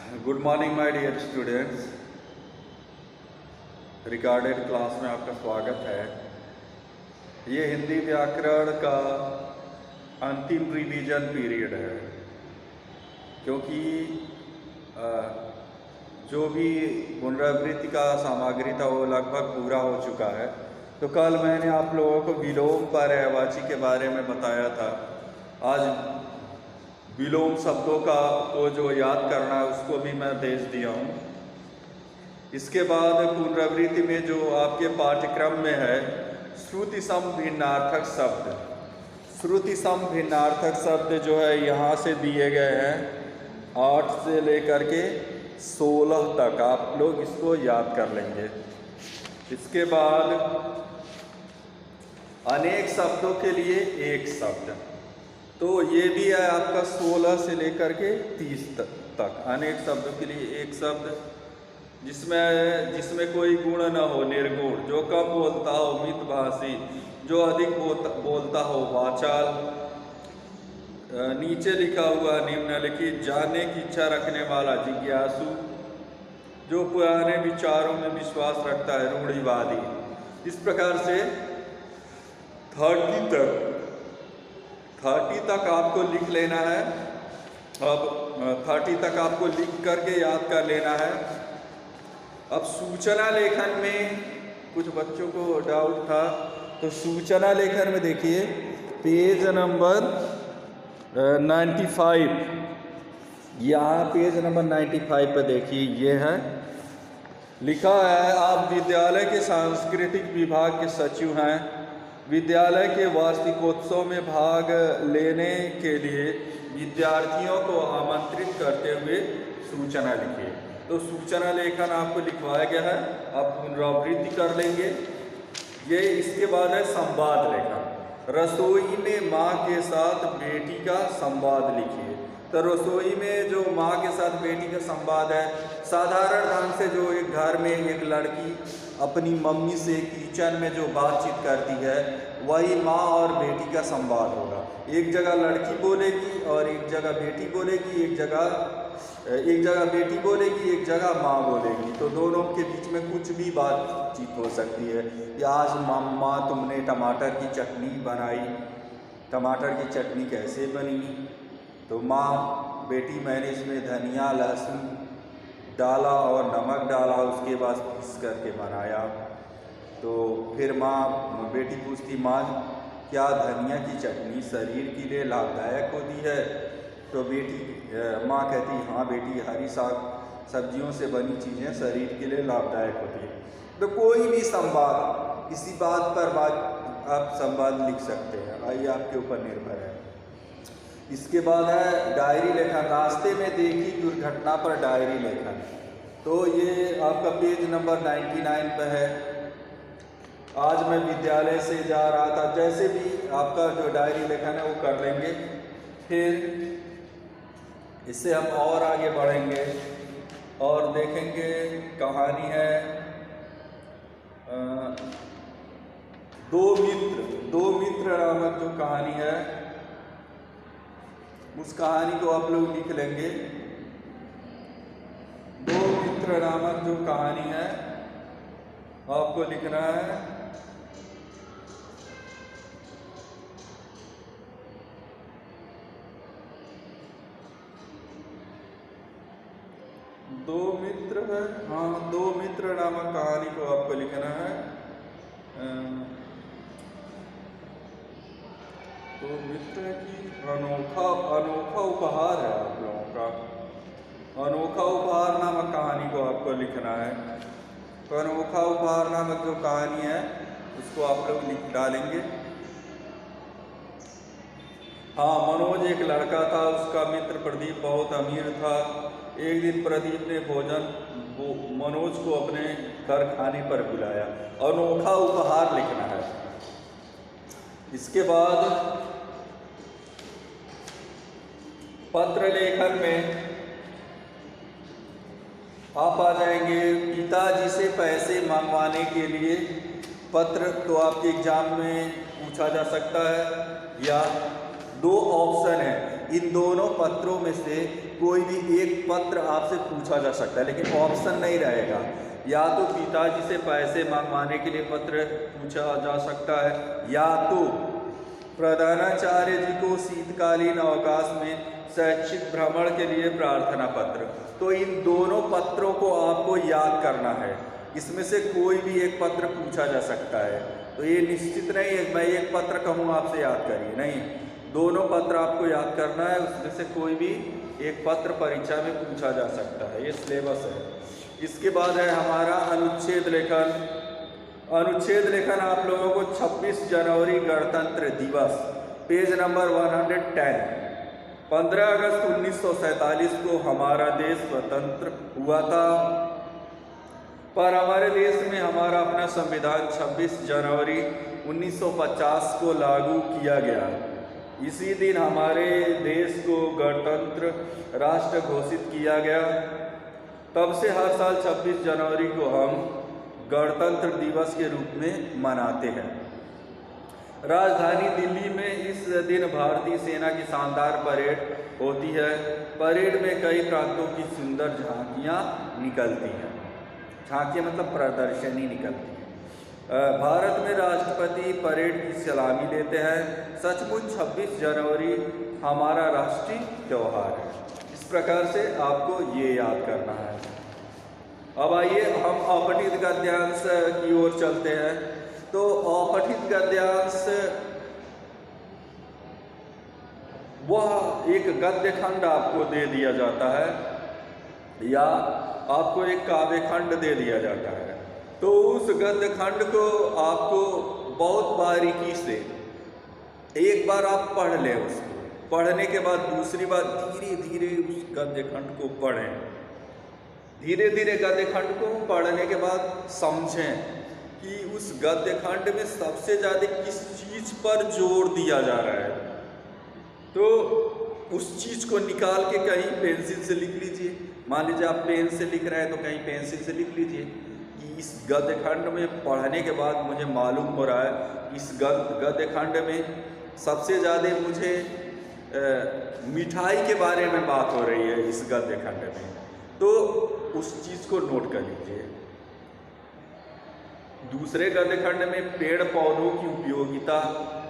Good morning my dear students. Recorded class में आपका स्वागत है। ये हिंदी व्याकरण का अंतिम रिवीजन पीरियड है, क्योंकि जो भी पुनरावृत्ति का सामग्री था वो लगभग पूरा हो चुका है। तो कल मैंने आप लोगों को विलोम पर्यायवाची के बारे में बताया था। आज विलोम शब्दों को जो याद करना है उसको भी मैं भेज दिया हूँ। इसके बाद पुनरावृत्ति में जो आपके पाठ्यक्रम में है श्रुति सम भिन्नार्थक शब्द। श्रुति सम भिन्नार्थक शब्द जो है यहाँ से दिए गए हैं 8 से लेकर के 16 तक। आप लोग इसको याद कर लेंगे। इसके बाद अनेक शब्दों के लिए एक शब्द, तो ये भी है आपका 16 से लेकर के 30 तक। अनेक शब्दों के लिए एक शब्द जिसमें कोई गुण न हो, निर्गुण, जो कम बोलता हो मितभाषी, जो अधिक बोलता हो वाचाल। नीचे लिखा हुआ निम्नलिखित जानने की इच्छा रखने वाला जिज्ञासु, जो पुराने विचारों में विश्वास रखता है रूढ़िवादी। इस प्रकार से 30 तक आपको लिख लेना है। अब 30 तक आपको लिख करके याद कर लेना है। अब सूचना लेखन में कुछ बच्चों को डाउट था, तो सूचना लेखन में देखिए पेज नंबर 95, यहाँ पेज नंबर 95 पर देखिए, ये है लिखा है आप विद्यालय के सांस्कृतिक विभाग के सचिव हैं। विद्यालय के वार्षिकोत्सव में भाग लेने के लिए विद्यार्थियों को आमंत्रित करते हुए सूचना लिखिए। तो सूचना लेखन आपको लिखवाया गया है, आप पुनरावृत्ति कर लेंगे। ये इसके बाद है संवाद लेखन। रसोई में माँ के साथ बेटी का संवाद लिखिए। तो रसोई में जो माँ के साथ बेटी का संवाद है, साधारण ढंग से जो एक घर में एक लड़की अपनी मम्मी से किचन में जो बातचीत करती है, वही माँ और बेटी का संवाद होगा। एक जगह लड़की बोलेगी और एक जगह बेटी बोलेगी, एक जगह बेटी बोलेगी, एक जगह माँ बोलेगी। तो दोनों के बीच में कुछ भी बातचीत हो सकती है। या आज मम्मा तुमने टमाटर की चटनी बनाई, टमाटर की चटनी कैसे बनी? तो माँ, बेटी मैंने इसमें धनिया लहसुन डाला और नमक डाला, उसके बाद पीस करके बनाया। तो फिर माँ, बेटी पूछती माँ क्या धनिया की चटनी शरीर के लिए लाभदायक होती है? तो माँ कहती हाँ बेटी, हरी सब्जियों से बनी चीज़ें शरीर के लिए लाभदायक होती है। तो कोई भी संवाद, किसी बात पर आप संवाद लिख सकते हैं, आइए आपके ऊपर निर्भर है। इसके बाद है डायरी लेखन। रास्ते में देखी दुर्घटना पर डायरी लेखन। तो ये आपका पेज नंबर 99 पे है। आज मैं विद्यालय से जा रहा था, जैसे भी आपका जो डायरी लेखन है वो कर लेंगे। फिर इससे हम और आगे बढ़ेंगे और देखेंगे कहानी है दो मित्र नामक जो कहानी है, उस कहानी को आप लोग लिख लेंगे। दो मित्र नामक जो कहानी है आपको लिखना है। दो मित्र है, हाँ, दो मित्र नामक कहानी को आपको लिखना है। तो मित्र की अनोखा उपहार है आप लोगों का। अनोखा उपहार नामक कहानी को आपको लिखना है। तो अनोखा उपहार नामक जो कहानी है उसको आप लोग लिख डालेंगे। हाँ, मनोज एक लड़का था, उसका मित्र प्रदीप बहुत अमीर था। एक दिन प्रदीप ने मनोज को अपने घर खाने पर बुलाया। अनोखा उपहार लिखना है। इसके बाद पत्र लेखन में आप आ जाएंगे पिताजी से पैसे मंगवाने के लिए पत्र। तो आपके एग्जाम में पूछा जा सकता है, या दो ऑप्शन है, इन दोनों पत्रों में से कोई भी एक पत्र आपसे पूछा जा सकता है, लेकिन ऑप्शन नहीं रहेगा। या तो पिताजी से पैसे मंगवाने के लिए पत्र पूछा जा सकता है, या तो प्रधानाचार्य जी को शीतकालीन अवकाश में शैक्षिक भ्रमण के लिए प्रार्थना पत्र। तो इन दोनों पत्रों को आपको याद करना है, इसमें से कोई भी एक पत्र पूछा जा सकता है। तो ये निश्चित नहीं है मैं एक पत्र कहूँ आपसे याद करिए, नहीं, दोनों पत्र आपको याद करना है, उसमें से कोई भी एक पत्र परीक्षा में पूछा जा सकता है। ये सिलेबस है। इसके बाद है हमारा अनुच्छेद लेखन। अनुच्छेद लेखन आप लोगों को 26 जनवरी गणतंत्र दिवस पेज नंबर 110, 15 अगस्त 1947 को हमारा देश स्वतंत्र हुआ था, पर हमारे देश में हमारा अपना संविधान 26 जनवरी 1950 को लागू किया गया। इसी दिन हमारे देश को गणतंत्र राष्ट्र घोषित किया गया। तब से हर साल 26 जनवरी को हम गणतंत्र दिवस के रूप में मनाते हैं। राजधानी दिल्ली में इस दिन भारतीय सेना की शानदार परेड होती है। परेड में कई प्रांतों की सुंदर झांकियाँ निकलती हैं। झांकियाँ मतलब प्रदर्शनी निकलती है। भारत में राष्ट्रपति परेड की सलामी लेते हैं। सचमुच 26 जनवरी हमारा राष्ट्रीय त्यौहार है। इस प्रकार से आपको ये याद करना है। अब आइए हम अपठित गद्यांश की ओर चलते हैं। तो अपठित गद्यांश वह एक गद्य खंड आपको दे दिया जाता है या आपको एक काव्य खंड दे दिया जाता है। तो उस गद्य खंड को आपको बहुत बारीकी से एक बार आप पढ़ लें। उसको पढ़ने के बाद दूसरी बार धीरे धीरे उस गद्य खंड को पढ़ें। धीरे धीरे गद्य खंड को पढ़ने के बाद समझें कि उस गद्य खंड में सबसे ज़्यादा किस चीज़ पर जोर दिया जा रहा है। तो उस चीज़ को निकाल के कहीं पेंसिल से लिख लीजिए। मान लीजिए आप पेन से लिख रहे हैं तो कहीं पेंसिल से लिख लीजिए कि इस गद्य खंड में पढ़ने के बाद मुझे मालूम हो रहा है इस गद्य खंड में सबसे ज़्यादा मुझे मिठाई के बारे में बात हो रही है इस गद्य खंड में। तो उस चीज़ को नोट कर लीजिए। दूसरे गद्य खंड में पेड़ पौधों की उपयोगिता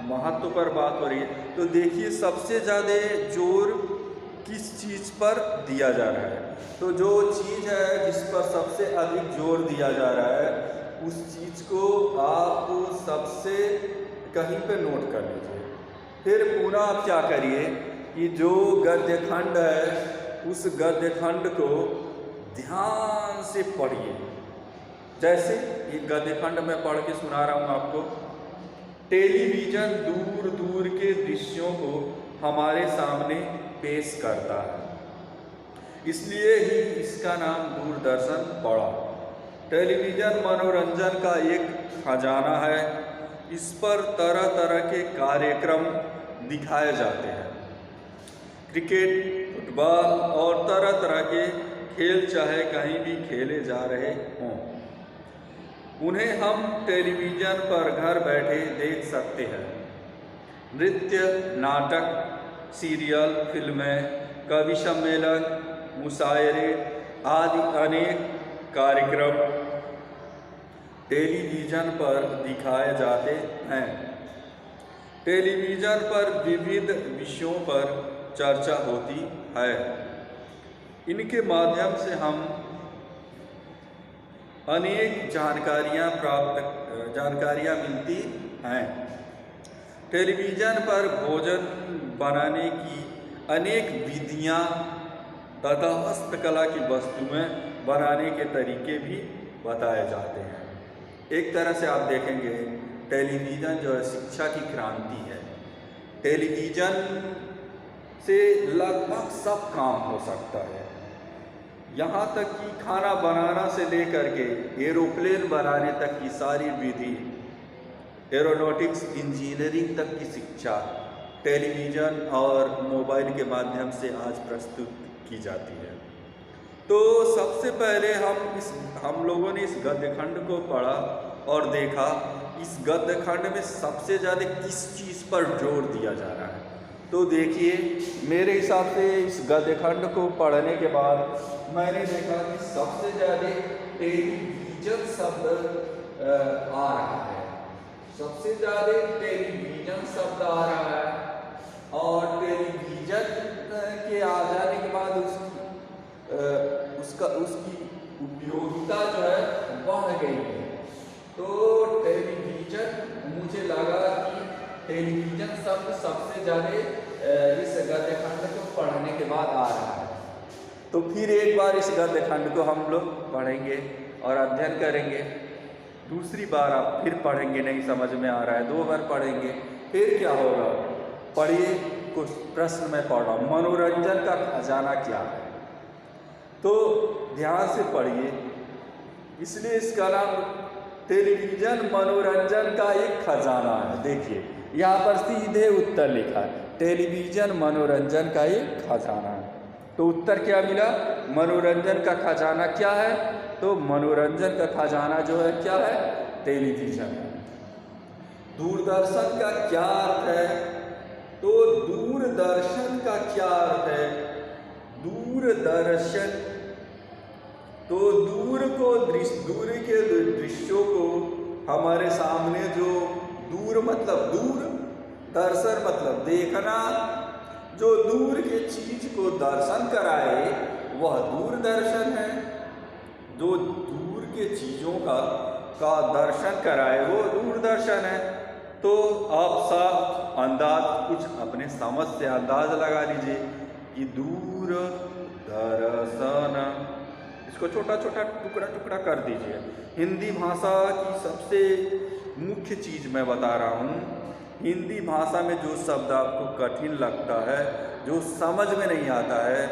महत्व पर बात हो रही है। तो देखिए सबसे ज़्यादा जोर किस चीज़ पर दिया जा रहा है। तो जो चीज़ है जिस पर सबसे अधिक जोर दिया जा रहा है उस चीज़ को आप सबसे कहीं पे नोट कर लीजिए। फिर पुनः आप क्या करिए कि जो गद्य खंड है उस गद्य खंड को ध्यान से पढ़िए। जैसे ये गद्य खंड मैं पढ़ के सुना रहा हूँ आपको। टेलीविज़न दूर दूर के दृश्यों को हमारे सामने पेश करता है, इसलिए ही इसका नाम दूरदर्शन पड़ा। टेलीविज़न मनोरंजन का एक खजाना है। इस पर तरह तरह के कार्यक्रम दिखाए जाते हैं। क्रिकेट, फुटबॉल और तरह तरह के खेल चाहे कहीं भी खेले जा रहे हों, उन्हें हम टेलीविज़न पर घर बैठे देख सकते हैं। नृत्य, नाटक, सीरियल, फिल्में, कवि सम्मेलन, मुशायरे आदि अनेक कार्यक्रम टेलीविज़न पर दिखाए जाते हैं। टेलीविज़न पर विविध विषयों पर चर्चा होती है। इनके माध्यम से हम अनेक जानकारियाँ मिलती हैं। टेलीविज़न पर भोजन बनाने की अनेक विधियाँ तथा हस्तकला की वस्तुएं बनाने के तरीके भी बताए जाते हैं। एक तरह से आप देखेंगे टेलीविज़न जो है शिक्षा की क्रांति है। टेलीविज़न से लगभग सब काम हो सकता है, यहाँ तक कि खाना बनाना से लेकर के एरोप्लेन बनाने तक की सारी विधि, एरोनॉटिक्स, इंजीनियरिंग तक की शिक्षा टेलीविज़न और मोबाइल के माध्यम से आज प्रस्तुत की जाती है। तो सबसे पहले हम लोगों ने इस गद्य खंड को पढ़ा और देखा इस गद्य खंड में सबसे ज़्यादा किस चीज़ पर जोर दिया जा रहा है। तो देखिए मेरे हिसाब से इस गद्य खंड को पढ़ने के बाद मैंने देखा कि सबसे ज़्यादा टेलीविजन शब्द आ रहा है, सबसे ज़्यादा टेलीविजन शब्द आ रहा है। और टेलीविजन के आ जाने के बाद उसकी उपयोगिता जो है बढ़ गई है। तो टेलीविजन मुझे लगा कि टेलीविजन शब्द सबसे ज़्यादा इस गद्य खंड को पढ़ने के बाद आ रहा है। तो फिर एक बार इस गद्य खंड को हम लोग पढ़ेंगे और अध्ययन करेंगे। दूसरी बार आप फिर पढ़ेंगे, नहीं समझ में आ रहा है, 2 बार पढ़ेंगे, फिर क्या होगा। पढ़िए, कुछ प्रश्न मैं पढ़ रहा हूँ। मनोरंजन का खजाना क्या है? तो ध्यान से पढ़िए, इसलिए इसका नाम टेलीविजन मनोरंजन का एक खजाना है। देखिए यहाँ पर सीधे उत्तर लिखा है, टेलीविजन मनोरंजन का एक खजाना है। तो उत्तर क्या मिला? मनोरंजन का खजाना क्या है? तो मनोरंजन का खजाना जो है क्या है? टेलीविजन है। दूरदर्शन का क्या अर्थ है? तो दूरदर्शन का क्या अर्थ है? दूरदर्शन तो दूर के दृश्यों को हमारे सामने जो दूर मतलब दूर, दर्शन मतलब देखना, जो दूर के चीज को दर्शन कराए वह दूरदर्शन है। जो दूर के चीज़ों का दर्शन कराए वो दूरदर्शन है। तो आप साफ अंदाज कुछ अपने समझ से अंदाज लगा लीजिए कि दूरदर्शन, इसको छोटा छोटा टुकड़ा टुकड़ा कर दीजिए। हिंदी भाषा की सबसे मुख्य चीज़ मैं बता रहा हूँ, हिंदी भाषा में जो शब्द आपको कठिन लगता है, जो समझ में नहीं आता है,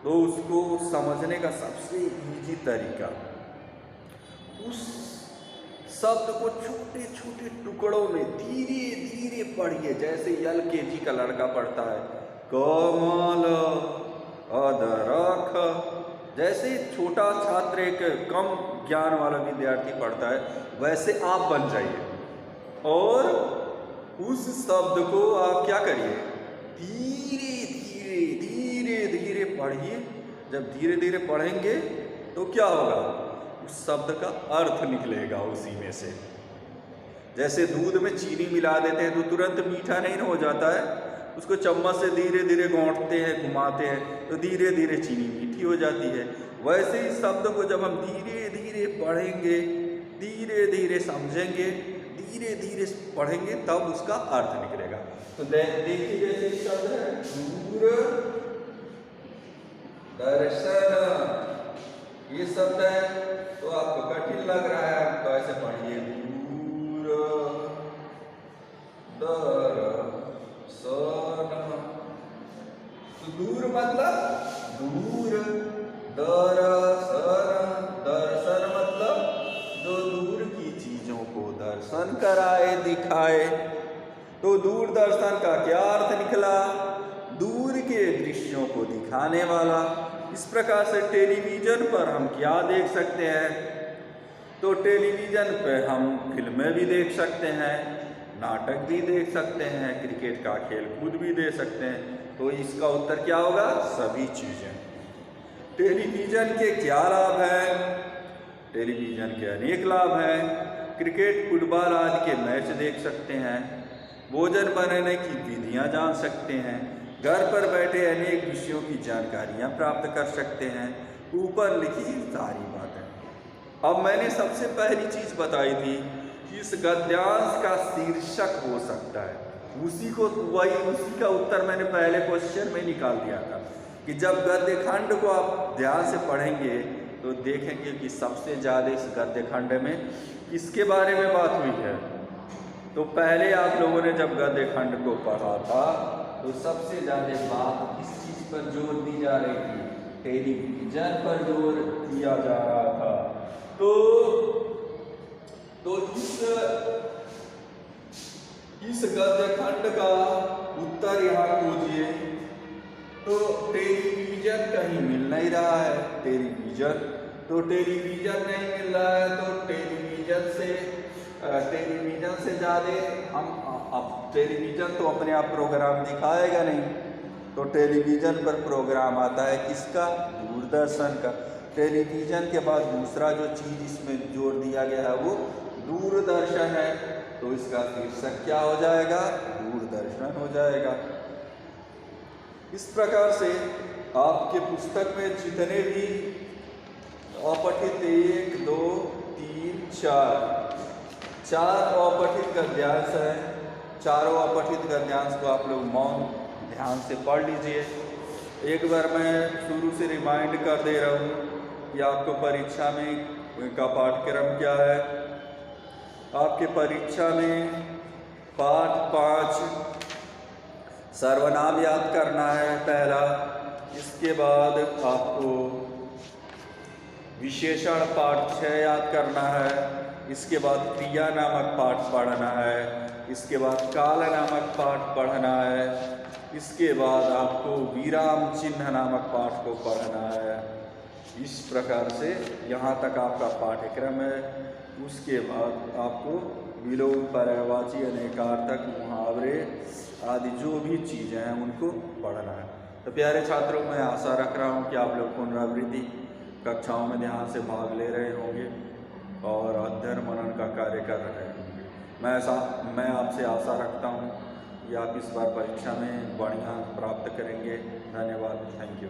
तो उसको समझने का सबसे इजी तरीका, उस शब्द को छोटे छोटे टुकड़ों में धीरे धीरे पढ़िए। जैसे LKG का लड़का पढ़ता है, कमल अदरख, जैसे छोटा छात्र एक कम ज्ञान वाला विद्यार्थी पढ़ता है, वैसे आप बन जाइए और उस शब्द को आप क्या करिए, धीरे धीरे धीरे धीरे पढ़िए। जब धीरे धीरे पढ़ेंगे तो क्या होगा, उस शब्द का अर्थ निकलेगा उसी में से। जैसे दूध में चीनी मिला देते हैं तो तुरंत मीठा नहीं हो जाता है, उसको चम्मच से धीरे धीरे घोंटते हैं, घुमाते हैं, तो धीरे धीरे चीनी मीठी हो जाती है। वैसे ही शब्द को जब हम धीरे धीरे पढ़ेंगे, धीरे धीरे समझेंगे, धीरे धीरे पढ़ेंगे, तब उसका अर्थ निकलेगा। तो देखिए जैसे शब्द है दूर दर्शन, ये शब्द है तो आपको कठिन लग रहा है, तो ऐसे पढ़िए दूर दर्शन। तो दूर मतलब दूर, दर्शन, दर्शन मतलब जो दूर की चीजों को दर्शन कराए, दिखाए। तो दूरदर्शन का क्या अर्थ निकला, दूर के दृश्यों को दिखाने वाला। इस प्रकार से टेलीविज़न पर हम क्या देख सकते हैं, तो टेलीविज़न पर हम फिल्में भी देख सकते हैं, नाटक भी देख सकते हैं, क्रिकेट का खेल कूद भी देख सकते हैं। तो इसका उत्तर क्या होगा, सभी चीज़ें। टेलीविज़न के क्या लाभ हैं, टेलीविज़न के अनेक लाभ हैं। क्रिकेट फुटबॉल आदि के मैच देख सकते हैं, भोजन बनाने की विधियां जान सकते हैं, घर पर बैठे अनेक विषयों की जानकारियां प्राप्त कर सकते हैं। ऊपर लिखी सारी बातें। अब मैंने सबसे पहली चीज़ बताई थी कि इस गद्यांश का शीर्षक हो सकता है, उसी का उत्तर मैंने पहले क्वेश्चन में निकाल दिया था कि जब गद्य खंड को आप ध्यान से पढ़ेंगे तो देखेंगे कि सबसे ज़्यादा इस गद्य खंड में किसके बारे में बात हुई है। तो पहले आप लोगों ने जब गद्य खंड को पढ़ा था तो सबसे ज़्यादा बात किस चीज़ पर जोर दी जा रही थी, टेलीविज़न पर जोर दिया जा रहा था। तो इस गद्य खंड का उत्तर यहाँ खोजिए। तो टेलीविज़न कहीं मिल नहीं रहा है, टेलीविज़न नहीं मिल रहा है, तो टेलीविज़न से टेलीविज़न से ज़्यादा हम अब टेलीविज़न तो अपने आप प्रोग्राम दिखाएगा नहीं, तो टेलीविज़न पर प्रोग्राम आता है किसका? दूरदर्शन का। टेलीविज़न के बाद दूसरा जो चीज़ इसमें जोड़ दिया गया है वो दूरदर्शन है, तो इसका शीर्षक क्या हो जाएगा? दूरदर्शन हो जाएगा। इस प्रकार से आपके पुस्तक में जितने भी अपठित 1, 2, 3, 4 अपठित गद्यांश हैं, चारों अपठित गद्यांश को आप लोग मौन ध्यान से पढ़ लीजिए। एक बार मैं शुरू से रिमाइंड कर दे रहा हूँ कि आपको परीक्षा में का पाठ्यक्रम क्या है। आपके परीक्षा में पाठ 5 सर्वनाम याद करना है पहला। इसके बाद आपको विशेषण पाठ 6 याद करना है। इसके बाद क्रिया नामक पाठ पढ़ना है। इसके बाद काल नामक पाठ पढ़ना है। इसके बाद आपको विराम चिन्ह नामक पाठ को पढ़ना है। इस प्रकार से यहाँ तक आपका पाठ्यक्रम है। उसके बाद आपको विलोम, पर्यायवाची, अनेकार्थक, मुहावरे आदि जो भी चीज़ें हैं उनको पढ़ना है। तो प्यारे छात्रों, मैं आशा रख रहा हूँ कि आप लोग पुनरावृत्ति कक्षाओं में ध्यान से भाग ले रहे होंगे और अध्ययन मनन का कार्य कर रहे होंगे। मैं आपसे आशा रखता हूँ कि आप इस बार परीक्षा में बढ़िया प्राप्त करेंगे। धन्यवाद। Thank you.